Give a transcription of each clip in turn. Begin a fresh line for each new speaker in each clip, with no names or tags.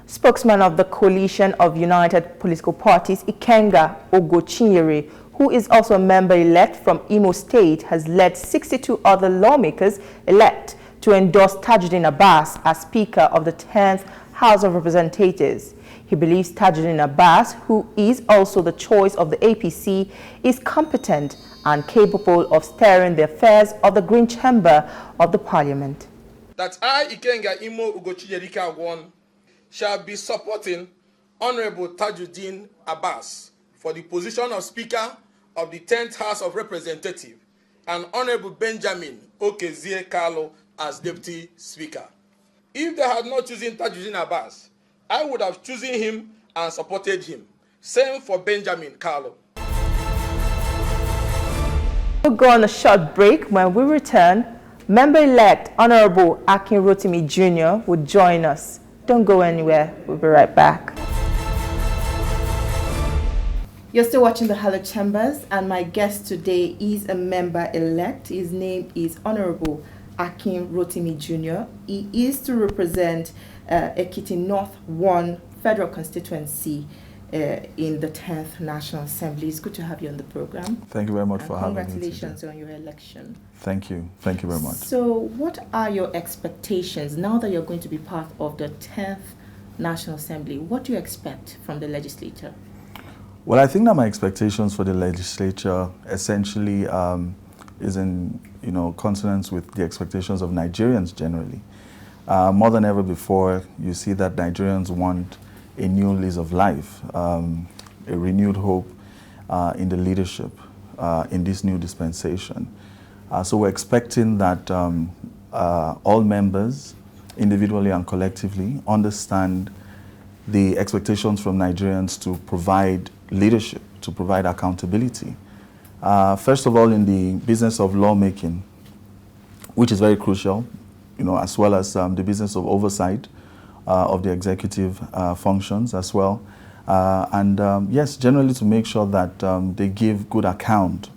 Spokesman of the Coalition of United Political Parties, Akin Rotimi, who is also a member-elect from Imo State, has led 62 other lawmakers-elect to endorse Tajuddin Abbas as Speaker of the 10th House of Representatives. He believes Tajuddin Abbas, who is also the choice of the APC, is competent and capable of steering the affairs of the Green Chamber of the Parliament.
That I, Ikenga Imo Ugochinyerika 1, shall be supporting Honourable Tajuddin Abbas for the position of Speaker of the 10th House of Representatives and Honourable Benjamin Okezie Carlo as Deputy Speaker. If they had not chosen Tajuddin Abbas, I would have chosen him and supported him. Same for Benjamin Carlo.
We'll go on a short break. When we return, Member-elect Honourable Akin Rotimi Jr. will join us. Don't go anywhere. We'll be right back. You're still watching the Hello Chambers, and my guest today is a member-elect. His name is Honourable Akin Rotimi Jr. He is to represent Ekiti North 1 Federal Constituency in the 10th National Assembly. It's good to have you on the program.
Thank you very much for having me.
Congratulations on your election.
Thank you. Thank you very much.
So what are your expectations now that you're going to be part of the 10th National Assembly? What do you expect from the legislature?
Well, I think that my expectations for the legislature essentially is in consonance with the expectations of Nigerians generally. More than ever before, you see that Nigerians want a new lease of life, a renewed hope in the leadership in this new dispensation. So we're expecting that all members, individually and collectively, understand the expectations from Nigerians to provide leadership, to provide accountability. First of all, in the business of lawmaking, which is very crucial, as well as the business of oversight of the executive functions as well. Yes, generally to make sure that they give good account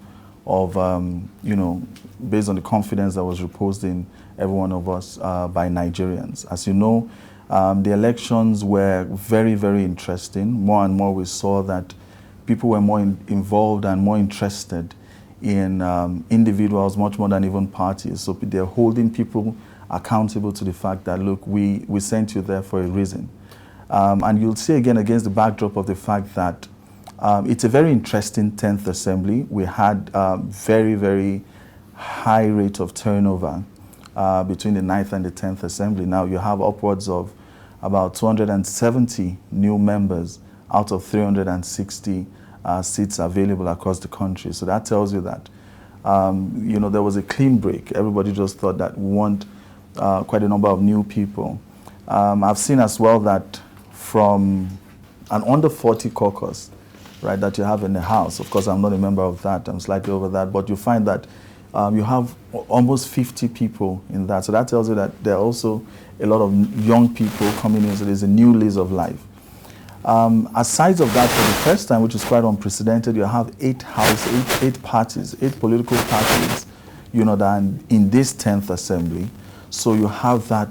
of, based on the confidence that was reposed in every one of us by Nigerians. As you know, the elections were very, very interesting. More and more we saw that people were more involved and more interested in individuals much more than even parties. So they're holding people accountable to the fact that, look, we sent you there for a reason. And you'll see again against the backdrop of the fact that it's a very interesting 10th Assembly. We had very, very high rate of turnover between the 9th and the 10th Assembly. Now you have upwards of about 270 new members out of 360 seats available across the country. So that tells you that, there was a clean break. Everybody just thought that we want quite a number of new people. I've seen as well that from an under 40 caucus, right, that you have in the House, of course I'm not a member of that, I'm slightly over that, but you find that you have almost 50 people in that. So that tells you that there are also a lot of young people coming in, so there's a new lease of life. Aside of that, for the first time, which is quite unprecedented, you have eight parties, 8 political parties, that are in this 10th Assembly. So you have that,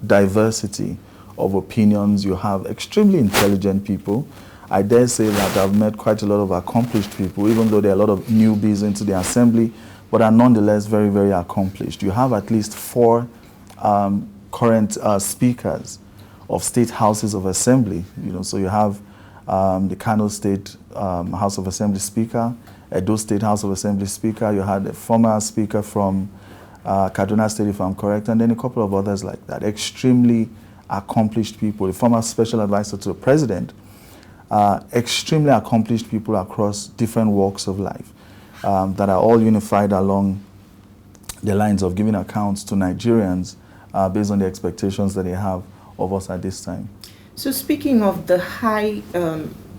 diversity of opinions. You have extremely intelligent people. I dare say that I've met quite a lot of accomplished people, even though there are a lot of newbies into the Assembly, but are nonetheless very, very accomplished. You have at least 4 current speakers of state houses of assembly. So you have the Kano State House of Assembly Speaker, Edo State House of Assembly Speaker. You had a former speaker from Kaduna State, if I'm correct, and then a couple of others like that. Extremely accomplished people. The former special advisor to the president. Extremely accomplished people across different walks of life that are all unified along the lines of giving accounts to Nigerians based on the expectations that they have of us at this time.
So speaking of the high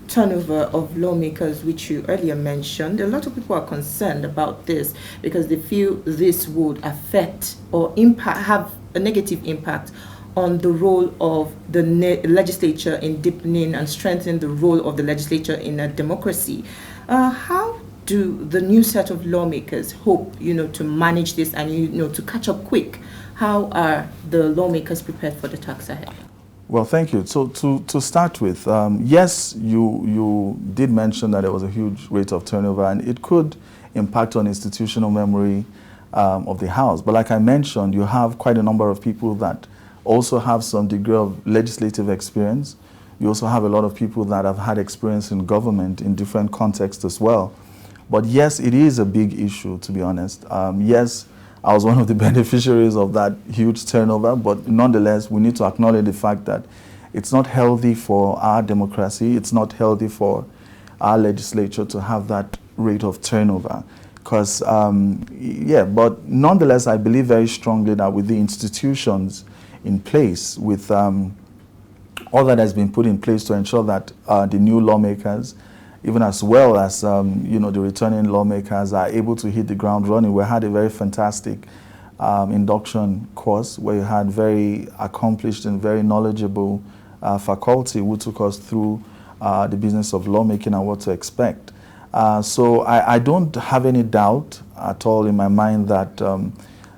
turnover of lawmakers, which you earlier mentioned, a lot of people are concerned about this because they feel this would affect or have a negative impact on the role of the legislature in deepening and strengthening the role of the legislature in a democracy. How do the new set of lawmakers hope, to manage this and, to catch up quick? How are the lawmakers prepared for the task ahead?
Well, thank you. So to start with, yes, you did mention that there was a huge rate of turnover, and it could impact on institutional memory of the House. But like I mentioned, you have quite a number of people that also have some degree of legislative experience. You also have a lot of people that have had experience in government in different contexts as well. But yes, it is a big issue, to be honest. Yes, I was one of the beneficiaries of that huge turnover, but nonetheless, we need to acknowledge the fact that it's not healthy for our democracy, it's not healthy for our legislature to have that rate of turnover. Because, yeah, but nonetheless, I believe very strongly that with the institutions in place, with all that has been put in place to ensure that the new lawmakers, even as well as you know, the returning lawmakers, are able to hit the ground running. We had a very fantastic induction course where you had very accomplished and very knowledgeable faculty who took us through the business of lawmaking and what to expect. So I don't have any doubt at all in my mind that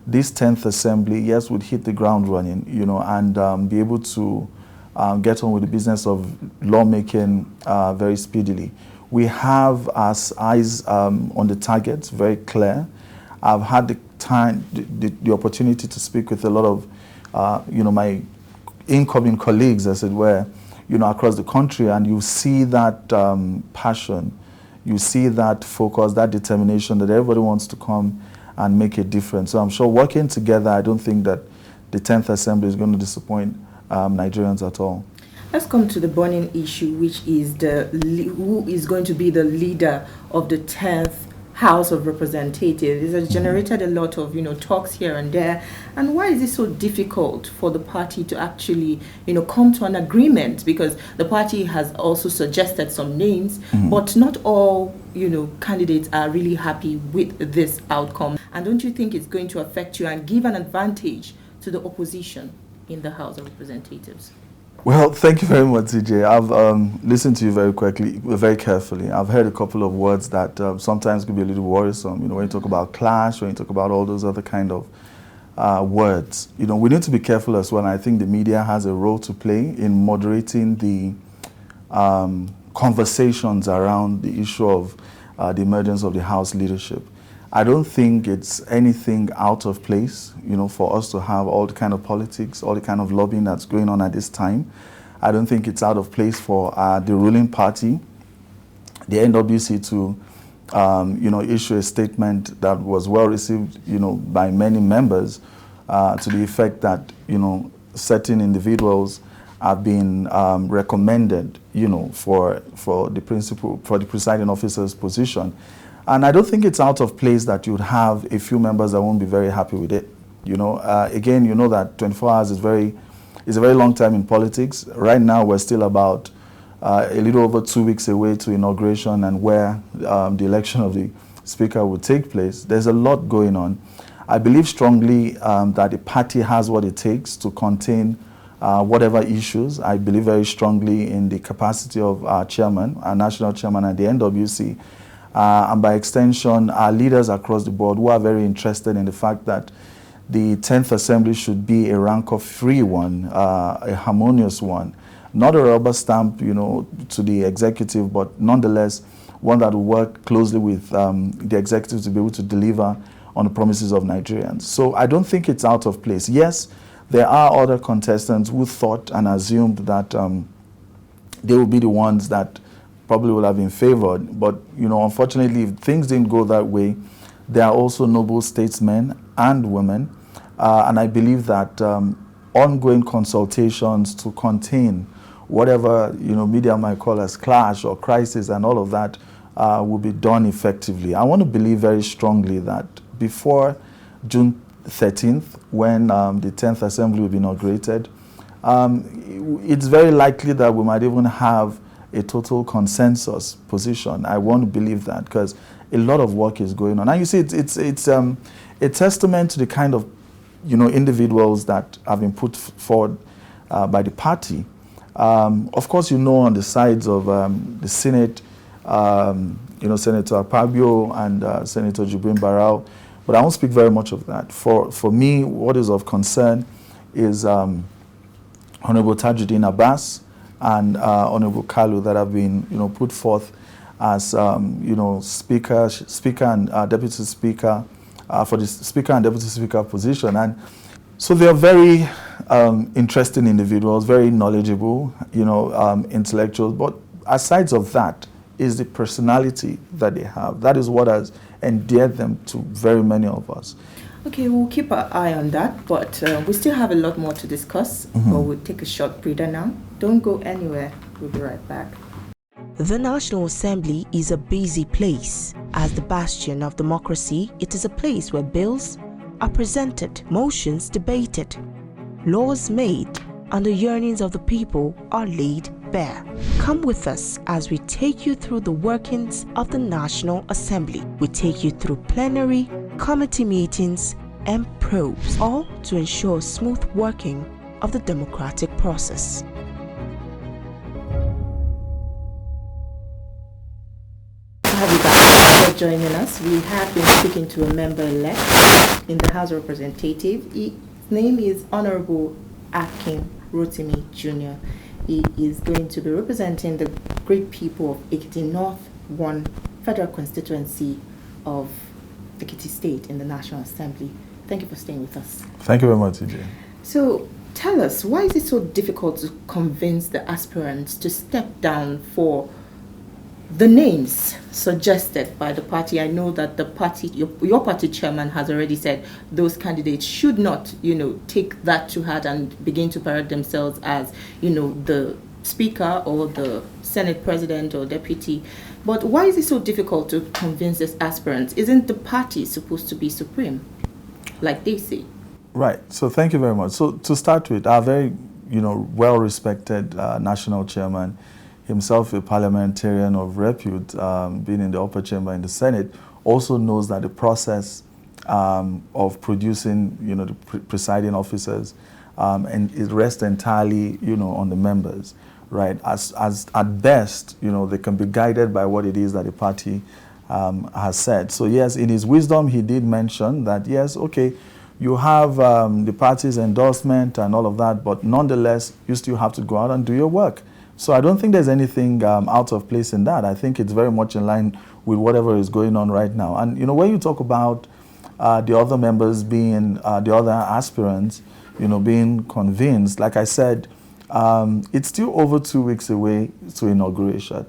this 10th Assembly, yes, would hit the ground running, you know, and be able to get on with the business of lawmaking very speedily. We have our eyes on the targets, very clear. I've had the time, the opportunity to speak with a lot of, you know, my incoming colleagues, as it were, you know, across the country, and you see that passion, you see that focus, that determination that everybody wants to come and make a difference. So I'm sure working together, I don't think that the 10th Assembly is going to disappoint Nigerians at all.
Let's come to the burning issue, which is who is going to be the leader of the 10th House of Representatives. It has generated a lot of, you know, talks here and there. And why is it so difficult for the party to actually, you know, come to an agreement? Because the party has also suggested some names, but not all, you know, candidates are really happy with this outcome. And don't you think it's going to affect you and give an advantage to the opposition in the House of Representatives?
Well, thank you very much, CJ. I've listened to you very carefully. I've heard a couple of words that sometimes could be a little worrisome. You know, when you talk about clash, when you talk about all those other kind of words. You know, we need to be careful as well. And I think the media has a role to play in moderating the conversations around the issue of the emergence of the House leadership. I don't think it's anything out of place, you know, for us to have all the kind of politics, all the kind of lobbying that's going on at this time. I don't think it's out of place for the ruling party, the NWC, to, you know, issue a statement that was well received, you know, by many members, to the effect that, you know, certain individuals have been recommended, you know, for the presiding officer's position. And I don't think it's out of place that you'd have a few members that won't be very happy with it. You know, again, you know that 24 hours is a very long time in politics. Right now, we're still about a little over 2 weeks away to inauguration and where the election of the speaker will take place. There's a lot going on. I believe strongly that the party has what it takes to contain whatever issues. I believe very strongly in the capacity of our chairman, our national chairman at the NWC, and by extension, our leaders across the board who are very interested in the fact that the 10th Assembly should be a rank-of-free one, a harmonious one, not a rubber stamp, you know, to the executive, but nonetheless one that will work closely with the executive to be able to deliver on the promises of Nigerians. So I don't think it's out of place. Yes, there are other contestants who thought and assumed that they will be the ones that probably would have been favored. But, you know, unfortunately, if things didn't go that way, there are also noble statesmen and women. And I believe that ongoing consultations to contain whatever, you know, media might call as clash or crisis and all of that will be done effectively. I want to believe very strongly that before June 13th, when the 10th Assembly will be inaugurated, it's very likely that we might even have a total consensus position. I want to believe that because a lot of work is going on. And you see, it's a testament to the kind of, you know, individuals that have been put forward by the party. Of course, you know, on the sides of the Senate, you know, Senator Akpabio and Senator Jibrin Barau, but I won't speak very much of that. For me, what is of concern is Honourable Tajuddin Abbas and Honourable Kalu that have been, put forth as, speaker and deputy speaker for the speaker and deputy speaker position. And so they are very interesting individuals, very knowledgeable, intellectuals. But aside of that is the personality that they have. That is what has endeared them to very many of us.
Okay, we'll keep our eye on that, but we still have a lot more to discuss. But we'll take a short breather now. Don't go anywhere. We'll be right back.
The National Assembly is a busy place. As the bastion of democracy, it is a place where bills are presented, motions debated, laws made, and the yearnings of the people are laid bare. Come with us as we take you through the workings of the National Assembly. We take you through plenary, committee meetings, and probes, all to ensure smooth working of the democratic process.
Have you back for joining us. We have been speaking to a member-elect in the House of Representatives. His name is Honourable Akin Rotimi Jr. He is going to be representing the great people of Ekiti North 1 Federal Constituency of Ekiti State in the National Assembly. Thank you for staying with us.
Thank you very much, TJ.
So tell us, why is it so difficult to convince the aspirants to step down for the names suggested by the party? I know that the party, your party chairman has already said those candidates should not, take that to heart and begin to parade themselves as, the speaker or the Senate president or deputy. But why is it so difficult to convince these aspirants? Isn't the party supposed to be supreme, like they say?
Right. So thank you very much. So to start with, our very, well-respected national chairman, himself a parliamentarian of repute, being in the upper chamber in the Senate, also knows that the process of producing, the presiding officers, and it rests entirely, on the members, right? As at best, they can be guided by what it is that the party has said. So yes, in his wisdom, he did mention that yes, okay, you have the party's endorsement and all of that, but nonetheless, you still have to go out and do your work. So I don't think there's anything out of place in that. I think it's very much in line with whatever is going on right now. And, when you talk about the other members being, the other aspirants, being convinced, like I said, it's still over 2 weeks away to inauguration.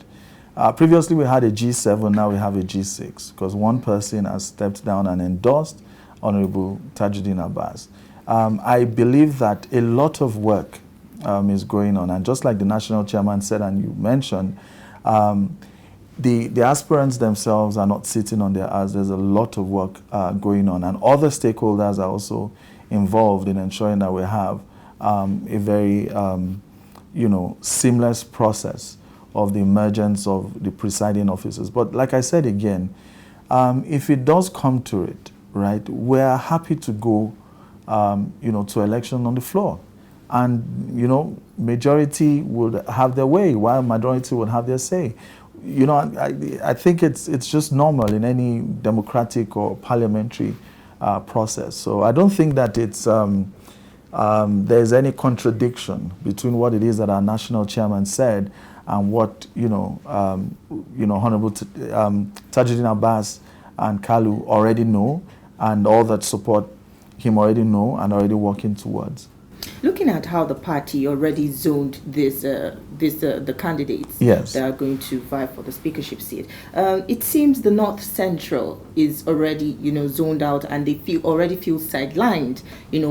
Previously, we had a G7, now we have a G6, because one person has stepped down and endorsed Honourable Tajuddin Abbas. I believe that a lot of work is going on. And just like the national chairman said and you mentioned, the aspirants themselves are not sitting on their ass. There's a lot of work going on. And other stakeholders are also involved in ensuring that we have a very, seamless process of the emergence of the presiding officers. But like I said again, if it does come to it, right, we're happy to go, to election on the floor. And, majority would have their way, while minority would have their say. I think it's just normal in any democratic or parliamentary process. So I don't think that it's there's any contradiction between what it is that our national chairman said and what Honourable Tajuddin Abbas and Kalu already know, and all that support him already know and already working towards.
Looking at how the party already zoned the candidates
yes.
that are going to vie for the speakership seat, it seems the North Central is already, zoned out, and they already feel sidelined,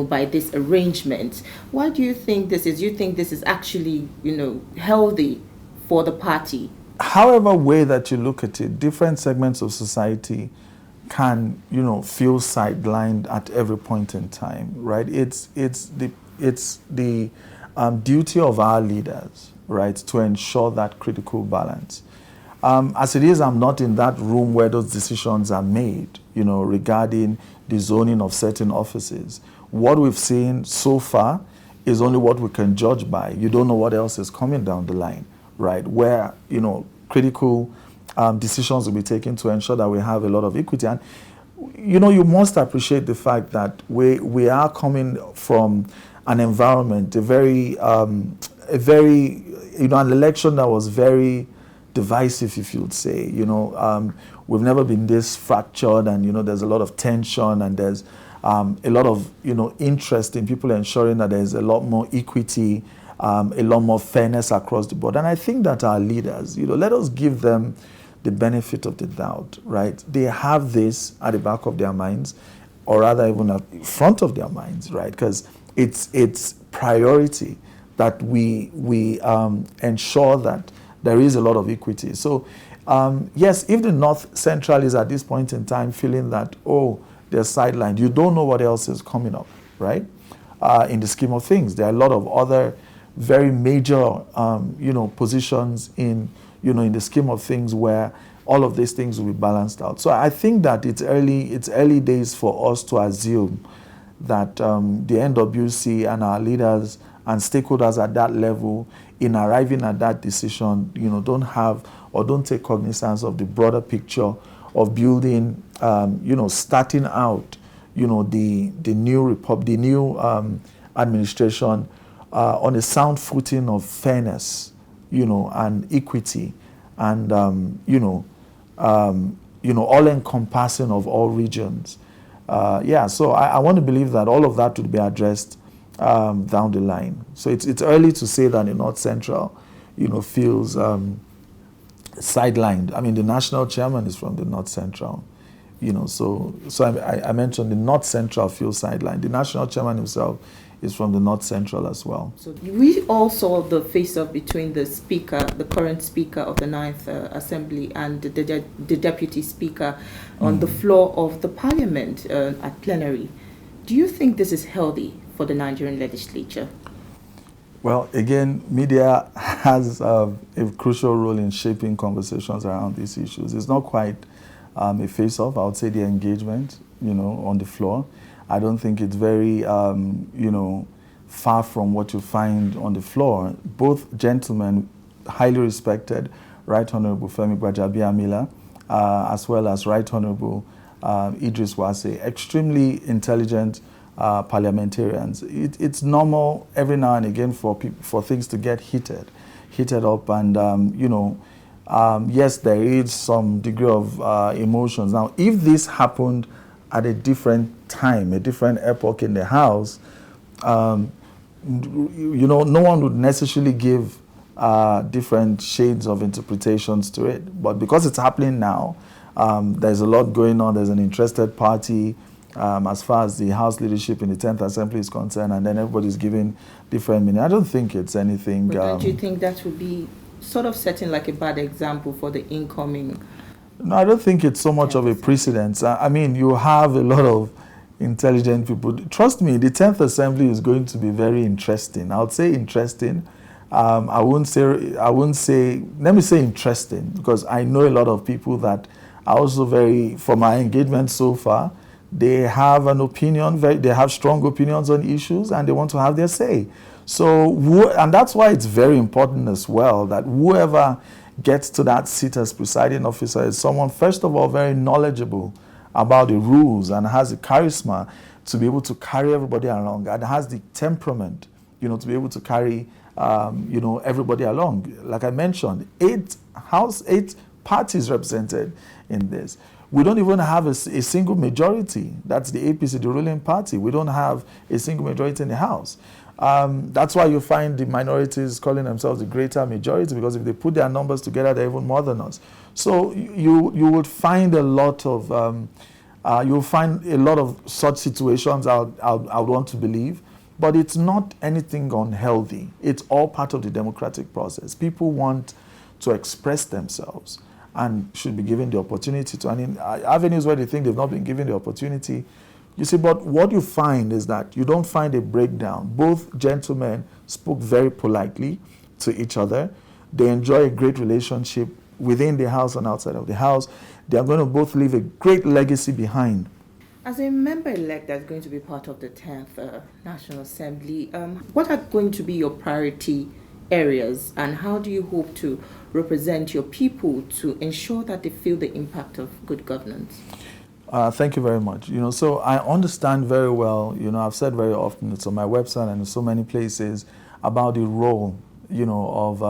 by this arrangement. Why do you think this is? Do you think this is actually, healthy for the party?
However way that you look at it, different segments of society can, feel sidelined at every point in time, right? It's the duty of our leaders, right, to ensure that critical balance. As it is, I'm not in that room where those decisions are made, regarding the zoning of certain offices. What we've seen so far is only what we can judge by. You don't know what else is coming down the line, right, where, critical decisions will be taken to ensure that we have a lot of equity. And, you must appreciate the fact that we are coming from an environment, a very, an election that was very divisive, if you would say. We've never been this fractured, and there's a lot of tension, and there's a lot of interest in people ensuring that there's a lot more equity, a lot more fairness across the board. And I think that our leaders, let us give them the benefit of the doubt, right? They have this at the back of their minds, or rather even at the front of their minds, right? Because it's priority that we ensure that there is a lot of equity. So yes, if the North Central is at this point in time feeling that, they're sidelined, you don't know what else is coming up, right? In the scheme of things, there are a lot of other very major, positions in the scheme of things where all of these things will be balanced out. So I think that it's early days for us to assume that the NWC and our leaders and stakeholders at that level, in arriving at that decision, don't have or don't take cognizance of the broader picture of building, starting out, the new administration on a sound footing of fairness, and equity, and all-encompassing of all regions. So I want to believe that all of that would be addressed down the line. So it's early to say that the North Central, feels sidelined. I mean, the national chairman is from the North Central, so I mentioned the North Central feels sidelined. The national chairman himself is from the North Central as well.
So we all saw the face-off between the current speaker of the Ninth Assembly, and the deputy speaker on the floor of the parliament at plenary. Do you think this is healthy for the Nigerian legislature?
Well, again, media has a crucial role in shaping conversations around these issues. It's not quite a face-off. I would say the engagement, on the floor. I don't think it's very, far from what you find on the floor. Both gentlemen, highly respected, Right Honourable Femi Gbajabiamila, as well as Right Honourable Idris Wase, extremely intelligent parliamentarians. It's normal every now and again for things to get heated up, and yes, there is some degree of emotions. Now, if this happened at a different time, a different epoch in the House, no one would necessarily give different shades of interpretations to it. But because it's happening now, there's a lot going on. There's an interested party as far as the House leadership in the 10th Assembly is concerned, and then everybody's giving different meaning. I don't think it's anything.
But don't you think that would be sort of setting like a bad example for the incoming?
No, I don't think it's so much of a precedent. I mean, you have a lot of intelligent people. Trust me, the 10th Assembly is going to be very interesting. I would say interesting. I wouldn't say, let me say interesting, because I know a lot of people that are also from my engagement so far, they have an opinion, they have strong opinions on issues, and they want to have their say. So, and that's why it's very important as well that whoever gets to that seat as presiding officer is someone, first of all, very knowledgeable about the rules and has the charisma to be able to carry everybody along, and has the temperament, to be able to carry, everybody along. Like I mentioned, 8 parties represented in this. We don't even have a single majority. That's the APC, the ruling party. We don't have a single majority in the House. That's why you find the minorities calling themselves the greater majority, because if they put their numbers together, they're even more than us. So you would find a lot of such situations. I would want to believe, but it's not anything unhealthy. It's all part of the democratic process. People want to express themselves and should be given the opportunity to. And in avenues where they think they've not been given the opportunity, you see, but what you find is that you don't find a breakdown. Both gentlemen spoke very politely to each other. They enjoy a great relationship within the House and outside of the House. They are going to both leave a great legacy behind.
As a member-elect that's going to be part of the 10th National Assembly, what are going to be your priority areas, and how do you hope to represent your people to ensure that they feel the impact of good governance?
Thank you very much. So I understand very well, I've said very often, it's on my website and in so many places, about the role, of,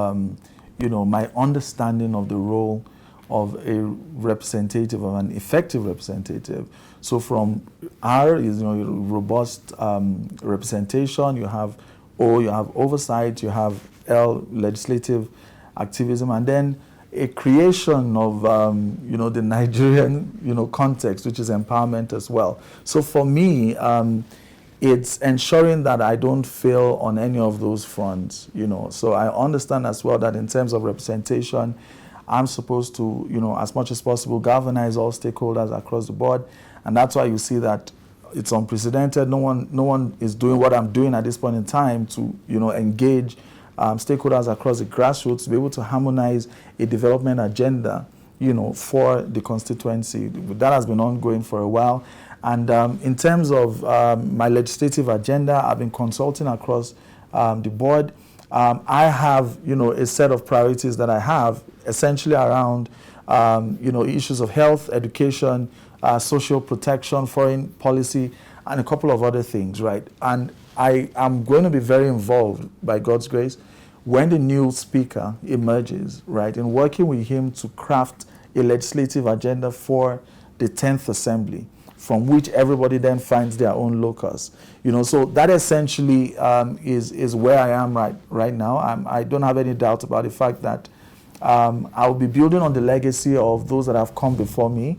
my understanding of the role of a representative, of an effective representative. So from R is, robust representation, you have O, you have oversight, you have L, legislative activism, and then a creation of, the Nigerian, context, which is empowerment as well. So for me, it's ensuring that I don't fail on any of those fronts, So I understand as well that in terms of representation, I'm supposed to, as much as possible, galvanize all stakeholders across the board. And that's why you see that it's unprecedented. No one is doing what I'm doing at this point in time to, engage stakeholders across the grassroots to be able to harmonize a development agenda, for the constituency. That has been ongoing for a while. And in terms of my legislative agenda, I've been consulting across the board. I have, a set of priorities that I have essentially around, issues of health, education, social protection, foreign policy, and a couple of other things, right? And I am going to be very involved, by God's grace, when the new speaker emerges, right, in working with him to craft a legislative agenda for the 10th Assembly, from which everybody then finds their own locus. So that essentially is where I am right now. I don't have any doubt about the fact that I will be building on the legacy of those that have come before me.